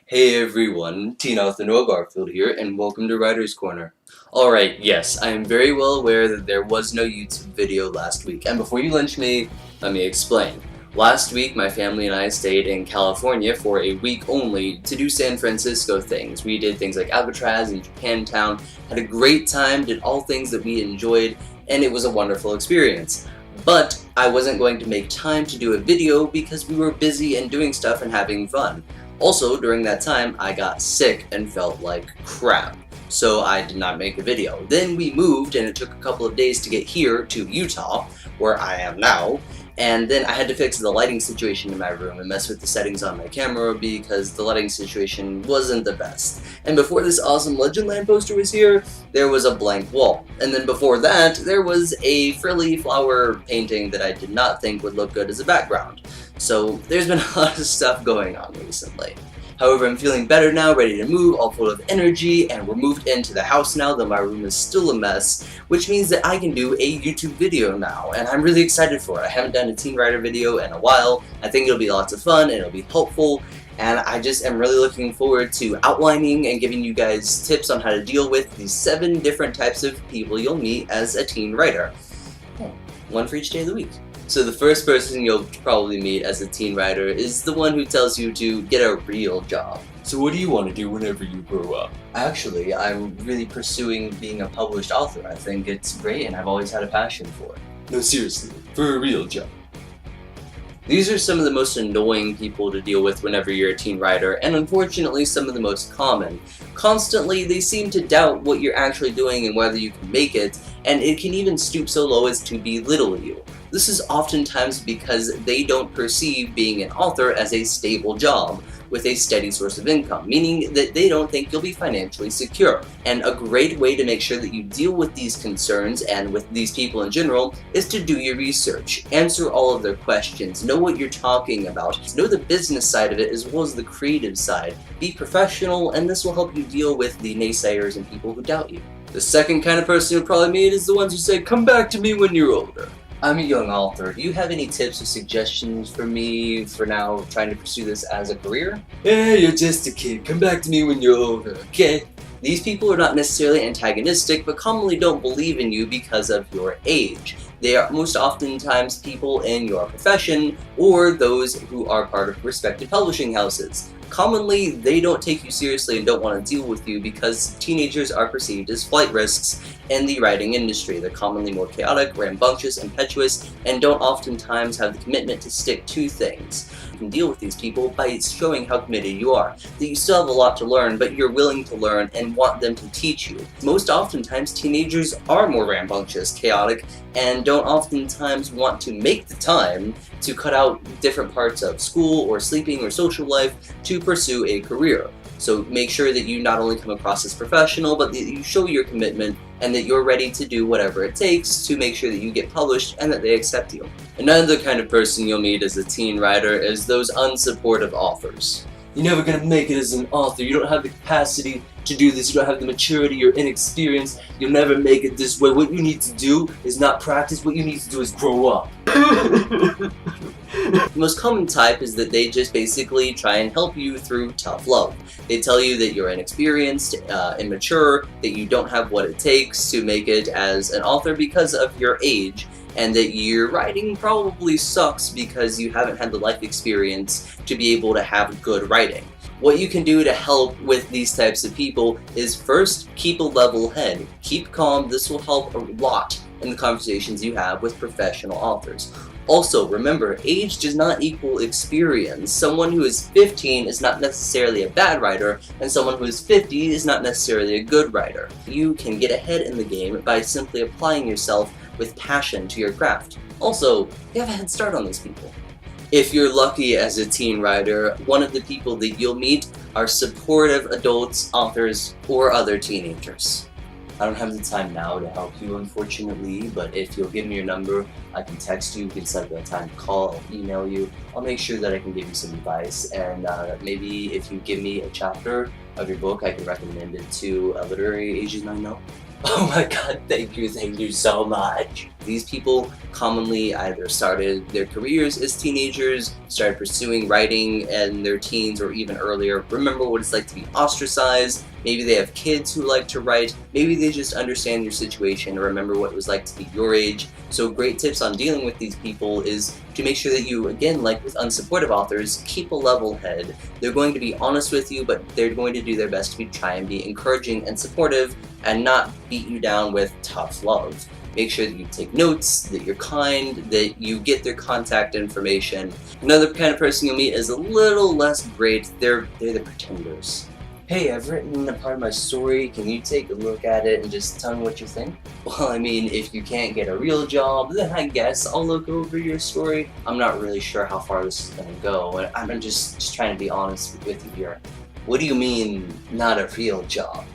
Hey everyone, Teen Author Noah Barfield here, and welcome to Writer's Corner. Alright, yes, I am very well aware that there was no YouTube video last week, and before you lynch me, let me explain. Last week, my family and I stayed in California for a week only to do San Francisco things. We did things like Alcatraz and Japantown, had a great time, did all things that we enjoyed, and it was a wonderful experience. But I wasn't going to make time to do a video because we were busy and doing stuff and having fun. Also, during that time, I got sick and felt like crap, so I did not make a video. Then we moved, and it took a couple of days to get here to Utah, where I am now, and then I had to fix the lighting situation in my room and mess with the settings on my camera because the lighting situation wasn't the best. And before this awesome Legendland poster was here, there was a blank wall. And then before that, there was a frilly flower painting that I did not think would look good as a background. So there's been a lot of stuff going on recently. However, I'm feeling better now, ready to move, all full of energy, and we're moved into the house now, though my room is still a mess, which means that I can do a YouTube video now, and I'm really excited for it. I haven't done a Teen Writer video in a while. I think it'll be lots of fun, and it'll be helpful, and I just am really looking forward to outlining and giving you guys tips on how to deal with these 7 different types of people you'll meet as a teen writer. One for each day of the week. So the first person you'll probably meet as a teen writer is the one who tells you to get a real job. So what do you want to do whenever you grow up? Actually, I'm really pursuing being a published author. I think it's great and I've always had a passion for it. No, seriously, for a real job. These are some of the most annoying people to deal with whenever you're a teen writer, and unfortunately some of the most common. Constantly, they seem to doubt what you're actually doing and whether you can make it, and it can even stoop so low as to belittle you. This is oftentimes because they don't perceive being an author as a stable job with a steady source of income, meaning that they don't think you'll be financially secure. And a great way to make sure that you deal with these concerns and with these people in general is to do your research, answer all of their questions, know what you're talking about, know the business side of it as well as the creative side. Be professional, and this will help you deal with the naysayers and people who doubt you. The second kind of person you'll probably meet is the ones who say, "Come back to me when you're older." I'm a young author. Do you have any tips or suggestions for me for now trying to pursue this as a career? Hey, you're just a kid. Come back to me when you're older, okay? These people are not necessarily antagonistic, but commonly don't believe in you because of your age. They are most oftentimes people in your profession or those who are part of respected publishing houses. Commonly, they don't take you seriously and don't want to deal with you because teenagers are perceived as flight risks in the writing industry. They're commonly more chaotic, rambunctious, impetuous, and don't oftentimes have the commitment to stick to things. You can deal with these people by showing how committed you are, that you still have a lot to learn, but you're willing to learn and want them to teach you. Most oftentimes, teenagers are more rambunctious, chaotic, and don't oftentimes want to make the time to cut out different parts of school or sleeping or social life to pursue a career. So make sure that you not only come across as professional, but that you show your commitment and that you're ready to do whatever it takes to make sure that you get published and that they accept you. Another kind of person you'll meet as a teen writer is those unsupportive authors. You're never gonna make it as an author. You don't have the capacity to do this. You don't have the maturity. You're inexperienced. You'll never make it this way. What you need to do is not practice. What you need to do is grow up. The most common type is that they just basically try and help you through tough love. They tell you that you're inexperienced, immature, that you don't have what it takes to make it as an author because of your age, and that your writing probably sucks because you haven't had the life experience to be able to have good writing. What you can do to help with these types of people is first, keep a level head. Keep calm. This will help a lot in the conversations you have with professional authors. Also, remember, age does not equal experience. Someone who is 15 is not necessarily a bad writer, and someone who is 50 is not necessarily a good writer. You can get ahead in the game by simply applying yourself with passion to your craft. Also, you have a head start on these people. If you're lucky as a teen writer, one of the people that you'll meet are supportive adults, authors, or other teenagers. I don't have the time now to help you, unfortunately, but if you'll give me your number, I can text you, we can set up a time to call, I'll email you. I'll make sure that I can give you some advice, and maybe if you give me a chapter of your book, I can recommend it to a literary agent I know. Oh my god, thank you so much. These people commonly either started their careers as teenagers, started pursuing writing in their teens or even earlier, remember what it's like to be ostracized, maybe they have kids who like to write, maybe they just understand your situation and remember what it was like to be your age. So great tips on dealing with these people is to make sure that you, again, like with unsupportive authors, keep a level head. They're going to be honest with you, but they're going to do their best to try and be encouraging and supportive and not beat you down with tough love. Make sure that you take notes, that you're kind, that you get their contact information. Another kind of person you'll meet is a little less great. They're the pretenders. Hey, I've written a part of my story, can you take a look at it and just tell me what you think? Well, I mean, if you can't get a real job, then I guess I'll look over your story. I'm not really sure how far this is gonna go, and I'm just trying to be honest with you here. What do you mean, not a real job?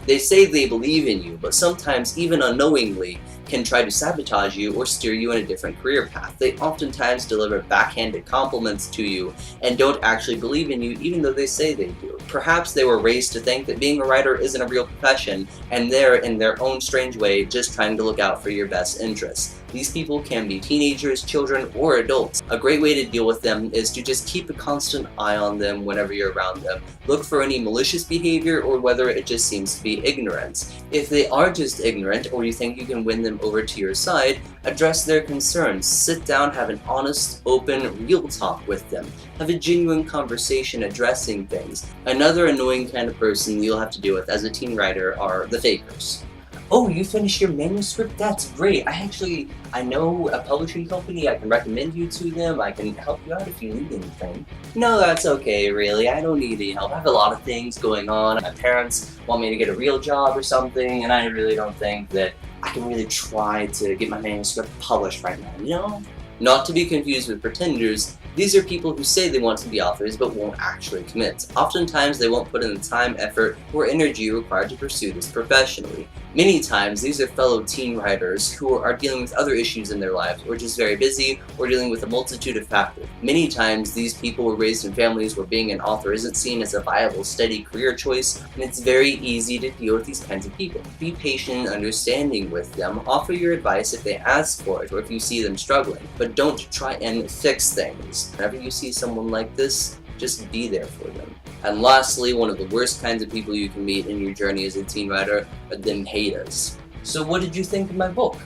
They say they believe in you, but sometimes, even unknowingly, can try to sabotage you or steer you in a different career path. They oftentimes deliver backhanded compliments to you and don't actually believe in you even though they say they do. Perhaps they were raised to think that being a writer isn't a real profession and they're, in their own strange way, just trying to look out for your best interests. These people can be teenagers, children, or adults. A great way to deal with them is to just keep a constant eye on them whenever you're around them. Look for any malicious behavior or whether it just seems to be ignorance. If they are just ignorant or you think you can win them over to your side, address their concerns. Sit down, have an honest, open, real talk with them. Have a genuine conversation addressing things. Another annoying kind of person you'll have to deal with as a teen writer are the fakers. Oh, you finished your manuscript? That's great. I know a publishing company. I can recommend you to them. I can help you out if you need anything. No, that's okay, really. I don't need any help. I have a lot of things going on. My parents want me to get a real job or something, and I really don't think that I can really try to get my manuscript published right now, you know? Not to be confused with pretenders, these are people who say they want to be authors but won't actually commit. Oftentimes they won't put in the time, effort, or energy required to pursue this professionally. Many times these are fellow teen writers who are dealing with other issues in their lives, or just very busy, or dealing with a multitude of factors. Many times these people were raised in families where being an author isn't seen as a viable, steady career choice, and it's very easy to deal with these kinds of people. Be patient and understanding with them, offer your advice if they ask for it, or if you see them struggling, but don't try and fix things. Whenever you see someone like this, just be there for them. And lastly, one of the worst kinds of people you can meet in your journey as a teen writer are them haters. So what did you think of my book?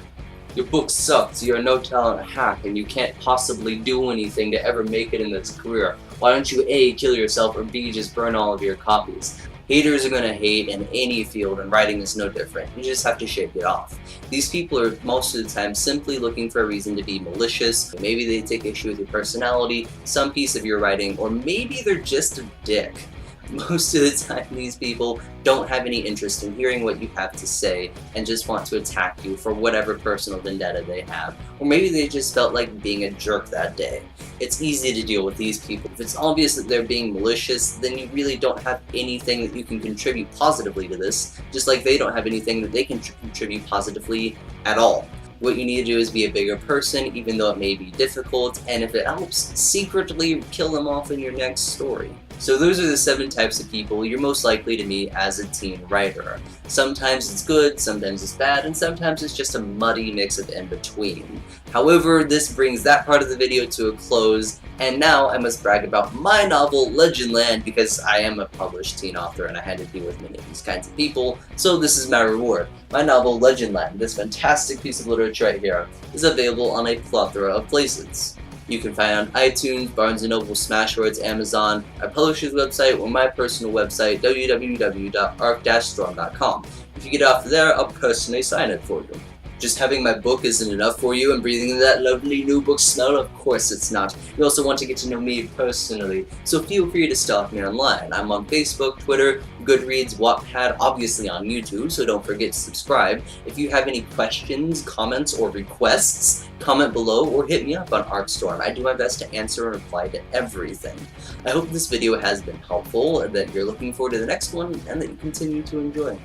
Your book sucks, you're a no-talent hack, and you can't possibly do anything to ever make it in this career. Why don't you A, kill yourself, or B, just burn all of your copies? Haters are going to hate in any field, and writing is no different. You just have to shake it off. These people are most of the time simply looking for a reason to be malicious. Maybe they take issue with your personality, some piece of your writing, or maybe they're just a dick. Most of the time these people don't have any interest in hearing what you have to say and just want to attack you for whatever personal vendetta they have. Or maybe they just felt like being a jerk that day. It's easy to deal with these people. If it's obvious that they're being malicious, then you really don't have anything that you can contribute positively to this, just like they don't have anything that they can contribute positively at all. What you need to do is be a bigger person, even though it may be difficult, and if it helps, secretly kill them off in your next story. So those are the 7 types of people you're most likely to meet as a teen writer. Sometimes it's good, sometimes it's bad, and sometimes it's just a muddy mix of in between. However, this brings that part of the video to a close, and now I must brag about my novel, Legendland, because I am a published teen author and I had to deal with many of these kinds of people, so this is my reward. My novel, Legendland, this fantastic piece of literature right here, is available on a plethora of places. You can find it on iTunes, Barnes & Noble, Smashwords, Amazon, our publisher's website, or my personal website, www.arc-storm.com. If you get off there, I'll personally sign it for you. Just having my book isn't enough for you and breathing in that lovely new book smell? Of course it's not. You also want to get to know me personally, so feel free to stalk me online. I'm on Facebook, Twitter, Goodreads, Wattpad, obviously on YouTube, so don't forget to subscribe. If you have any questions, comments, or requests, comment below or hit me up on ArcStorm. I do my best to answer and reply to everything. I hope this video has been helpful, that you're looking forward to the next one, and that you continue to enjoy.